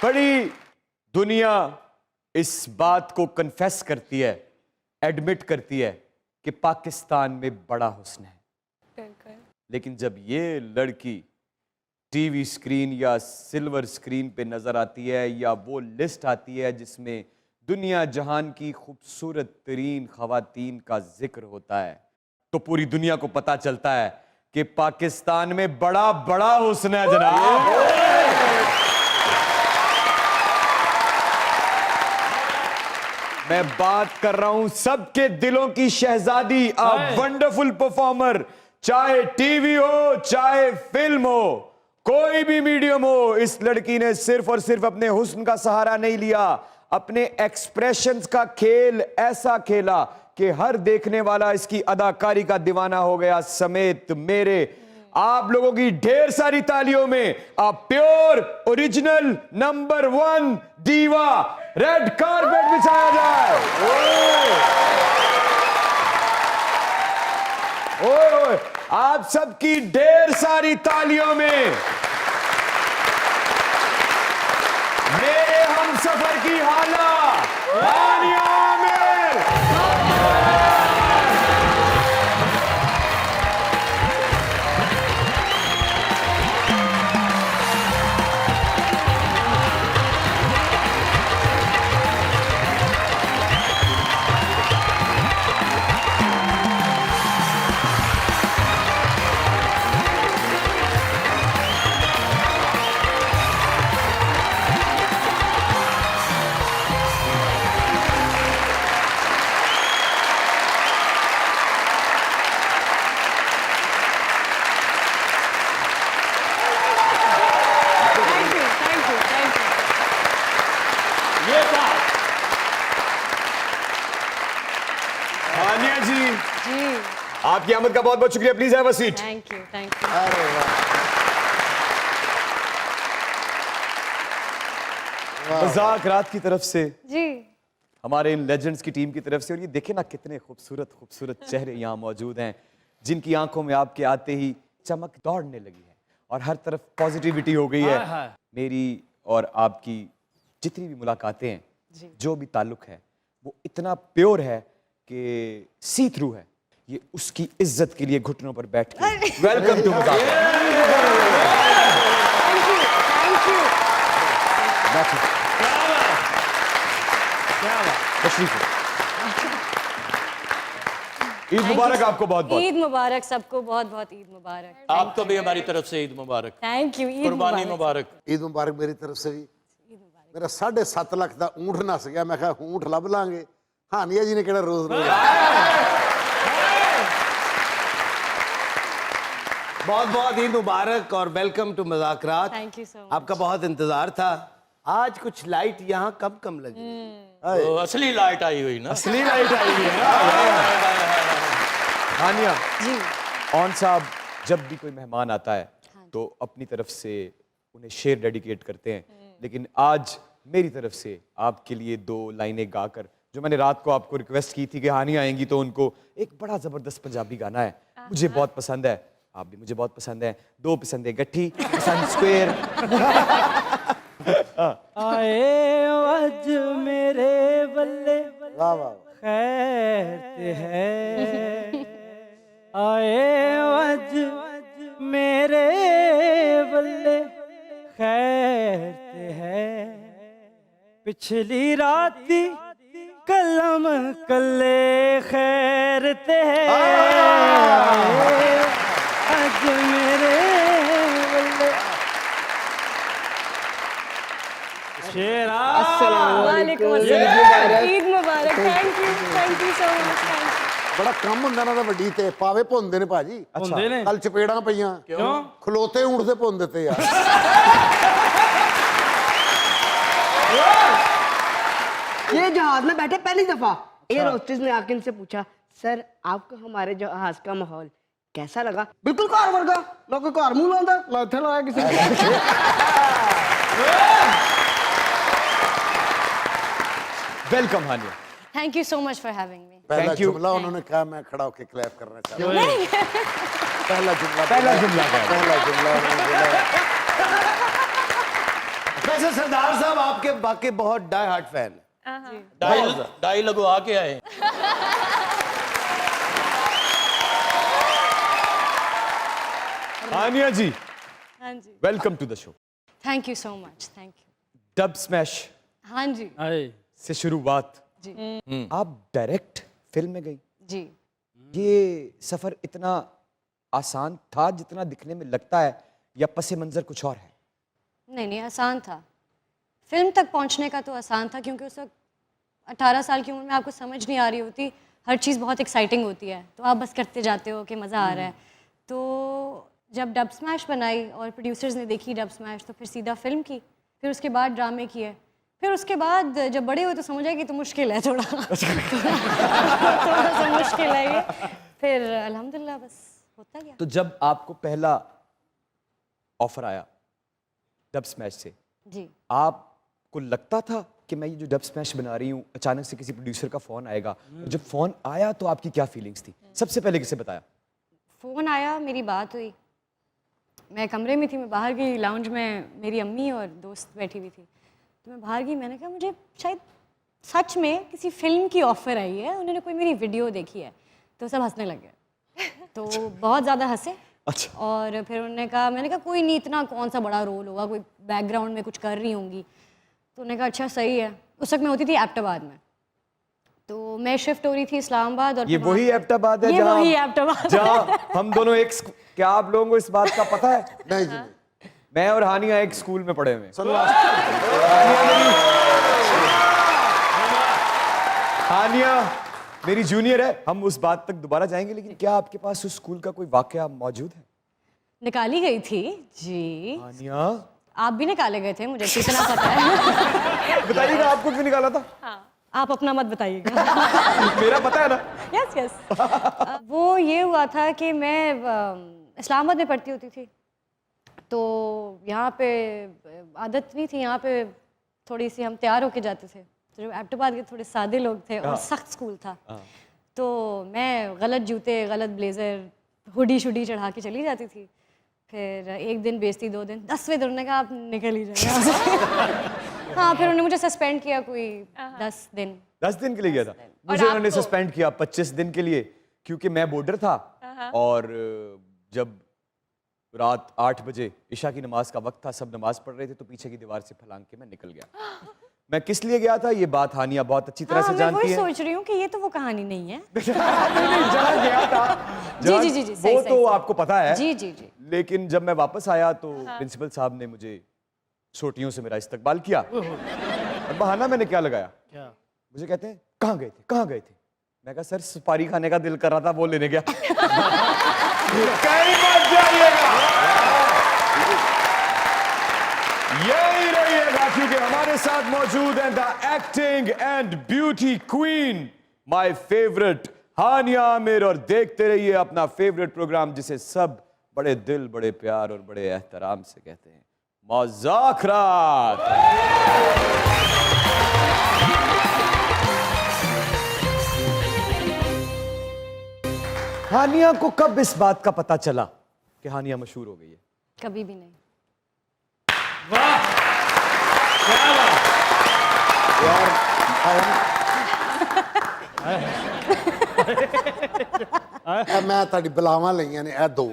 बड़ी दुनिया इस बात को कन्फेस करती है, एडमिट करती है कि पाकिस्तान में बड़ा हुस्न है, लेकिन जब ये लड़की टीवी स्क्रीन या सिल्वर स्क्रीन पे नजर आती है या वो लिस्ट आती है जिसमें दुनिया जहान की खूबसूरत तरीन खवातीन का जिक्र होता है, तो पूरी दुनिया को पता चलता है कि पाकिस्तान में बड़ा बड़ा हुस्न है जनाब। मैं बात कर रहा हूं सबके दिलों की शहजादी, अ वंडरफुल परफॉर्मर, चाहे टीवी हो चाहे फिल्म हो, कोई भी मीडियम हो, इस लड़की ने सिर्फ और सिर्फ अपने हुस्न का सहारा नहीं लिया, अपने एक्सप्रेशंस का खेल ऐसा खेला कि हर देखने वाला इसकी अदाकारी का दीवाना हो गया, समेत मेरे आप लोगों की ढेर सारी तालियों में अ प्योर ओरिजिनल नंबर 1 दीवा रेड कारपेट बिछाया जाए। ओए आप सबकी ढेर सारी तालियों में मेरे हम सफर की हाला हानिया आमिर। हानिया जी आपकी आमद का बहुत बहुत शुक्रिया, please have a seat. Thank you. अरे वाह। मजाक रात की तरफ से जी हमारे इन लेजेंड्स की टीम की तरफ से, और ये देखे ना कितने खूबसूरत खूबसूरत चेहरे यहाँ मौजूद हैं जिनकी आंखों में आपके आते ही चमक दौड़ने लगी है और हर तरफ पॉजिटिविटी हो गई है। मेरी और आपकी जितनी भी मुलाकातें हैं, जो भी ताल्लुक है, वो इतना प्योर है कि सी थ्रू है। ये उसकी इज्जत के लिए घुटनों पर बैठ के वेलकम टू मजाक। ईद मुबारक आपको बहुत बहुत। ईद मुबारक सबको, बहुत बहुत ईद मुबारक। आपको भी हमारी तरफ से ईद मुबारक। Thank you. कुर्बानी मुबारक। ईद मुबारक मेरी तरफ से भी। मेरा 7.5 लाख का ऊंट नस गया, मैं कहा ऊंट लभ लांगे। हानिया जी ने कहना रोज रोज। बहुत बहुत ईद मुबारक और welcome to Mazaqraat. Thank you so much. आपका बहुत इंतजार था। आज कुछ लाइट यहाँ कम लगी। अरे, असली लाइट आई हुई ना। असली लाइट आई हुई है ना। हानिया जी ऑन साहब जब भी कोई मेहमान आता है तो अपनी तरफ से उन्हें शेर डेडिकेट करते हैं, लेकिन आज मेरी तरफ से आपके लिए 2 लाइनें गाकर, जो मैंने रात को आपको रिक्वेस्ट की थी कि हानिया आएंगी तो उनको एक बड़ा जबरदस्त पंजाबी गाना है, मुझे बहुत पसंद है, आप भी मुझे बहुत पसंद है, 2 पसंद है गट्ठी पसंद स्क्वायर। आए वज मेरे बल्ले वाह वाह। खैर ते है, आए वज मेरे बल्ले खैर ते है, पिछली राती कलम कले खैर ते है, आज मेरे बल्ले शेरा। वालेकुम अस्सलाम। ईद मुबारक। Thank you so much. बड़ा कम ਹੁੰਦਾ ਨਾ ਦਾ ਵੱਡੀ ਤੇ ਪਾਵੇ ਭੁੰਦੇ ਨੇ ਭਾਜੀ। ਹੁੰਦੇ ਨੇ ਕੱਲ ਚਪੇੜਾਂ ਪਈਆਂ ਕਿਉਂ? ਖਲੋਤੇ ਊਂਠ ਦੇ ਭੁੰਨ ਦਿੱਤੇ ਯਾਰ। ये जहाज में बैठे पहली दफा एयर होस्टेस ने आके इनसे पूछा, सर आपको हमारे जहाज का माहौल कैसा लगा? बिल्कुल घर वर्गा, ना कोई घर मुंह लांदा, ना इत्थे लाया किसी ने। Welcome Haniya. Thank you so much for having me. पहला Thank you. जुमला उन्होंने कहा, मैं खड़ा होकर क्लैप करना चाहता हूँ। पहला जुमला पहला जुमला क्या है? पहला जुमला उन्होंने बोला। वैसे सरदार साहब आपके वाकई बहुत डाई हार्ट फैन है। डाई लगवा के आए। हानिया जी, हाँ जी, welcome to the show. Thank you so much, thank you. Dubsmash हाँ जी, से शुरुआत, जी आप डायरेक्ट फिल्म में गई। जी। ये सफर इतना आसान था जितना दिखने में लगता है, या पस मंजर कुछ और है? नहीं नहीं, आसान था। फिल्म तक पहुंचने का तो आसान था, क्योंकि उस वक्त 18 साल की उम्र में आपको समझ नहीं आ रही होती, हर चीज़ बहुत एक्साइटिंग होती है, तो आप बस करते जाते हो कि मज़ा आ रहा है। तो जब डब स्मैश बनाई और प्रोड्यूसर्स ने देखी डब स्मैश, तो फिर सीधा फिल्म की, फिर उसके बाद ड्रामे किए, फिर उसके बाद जब बड़े हुए तो समझ आए कि तो मुश्किल है थोड़ा थोड़ा सा मुश्किल है ये। फिर अल्हम्दुलिल्लाह बस होता गया। तो जब आपको पहला ऑफर आया डब स्मैश से, जी आपको लगता था कि मैं ये जो डब स्मैश बना रही हूँ, अचानक से किसी प्रोड्यूसर का फ़ोन आएगा? और जब फ़ोन आया तो आपकी क्या फीलिंग्स थी? सबसे पहले किसे बताया? फ़ोन आया, मेरी बात हुई, मैं कमरे में थी, मैं बाहर गई, लाउंज में मेरी अम्मी और दोस्त बैठी हुई थी, तो मैं बाहर गई, मैंने कहा मुझे शायद सच में किसी फिल्म की ऑफ़र आई है, उन्होंने कोई मेरी वीडियो देखी है। तो सब हंसने लग गए, तो बहुत ज़्यादा हंसे। अच्छा। और फिर उन्होंने कहा, मैंने कहा कोई नहीं, इतना कौन सा बड़ा रोल होगा, कोई बैकग्राउंड में कुछ कर रही होंगी। तो उन्होंने कहा अच्छा सही है। उस वक्त मैं होती थी एबटाबाद में, तो मैं शिफ्ट हो रही थी इस्लामाबाद। और ये वही एबटाबाद है ये वही एबटाबाद जहाँ हम दोनों एक क्या आप लोगों को इस बात का पता है? नहीं जी नहीं। मैं और हानिया एक स्कूल में पढ़े हुए। हानिया मेरी जूनियर है, हम उस बात तक दोबारा जाएंगे, लेकिन क्या आपके पास उस स्कूल का कोई वाकया मौजूद है? निकाली गई थी जी। हानिया आप भी निकाले गए थे, मुझे कितना पता है। बताइएगा आपको क्यों निकाला था? आप अपना मत बताइएगा। मेरा पता है ना। Yes yes. वो ये हुआ था कि मैं इस्लामाबाद में पढ़ती होती थी, तो यहाँ पे आदत नहीं थी, यहाँ पे थोड़ी सी हम तैयार होके जाते थे, तो जब एबटाबाद के थोड़े सादे लोग थे और सख्त स्कूल था, तो मैं गलत जूते, गलत ब्लेज़र, हुडी शुडी चढ़ा के चली जाती थी। फिर एक दिन बेइज्जती, 2 दिन, 10वें दिन उन्होंने कहा आप निकल ही जाए। हाँ, फिर उन्होंने मुझे सस्पेंड किया कोई 10 दिन। 10 दिन के लिए गया था मुझे, उन्होंने सस्पेंड किया 25 दिन के लिए, क्योंकि मैं बॉर्डर था और जब रात 8 बजे ईशा की नमाज का वक्त था, सब नमाज पढ़ रहे थे, तो पीछे की दीवार से फलांग के मैं निकल गया। मैं किस लिए गया था ये बात हानिया बहुत अच्छी तरह से मैं जानती वही है। सोच रही हूँ कि ये तो वो कहानी नहीं है। नहीं, जहाँ गया था जी, जी, जी, सही, वो सही, तो सही। आपको पता है। जी जी जी। लेकिन जब मैं वापस आया तो प्रिंसिपल साहब ने मुझे सोटियों से मेरा इस्तकबाल किया। और बहाना मैंने क्या लगाया? मुझे कहते हैं कहाँ गए थे, कहाँ गए थे? मैं कहा सर सुपारी खाने का दिल कर रहा था, वो लेने गया। कहीं मत जाइएगा, यही रहिएगा, क्योंकि हमारे साथ मौजूद है the acting and beauty queen, my favourite Hania Aamir. और देखते रहिए अपना फेवरेट प्रोग्राम, जिसे सब बड़े दिल, बड़े प्यार और बड़े एहतराम से कहते हैं, मुज़ाकरात। हानिया को कब इस बात का पता चला कि हानिया मशहूर हो गई है? कभी भी नहीं। मैं ਤੁਹਾਡੀ ਬਲਾਵਾਂ ਲਈਆਂ ਨੇ ਇਹ 2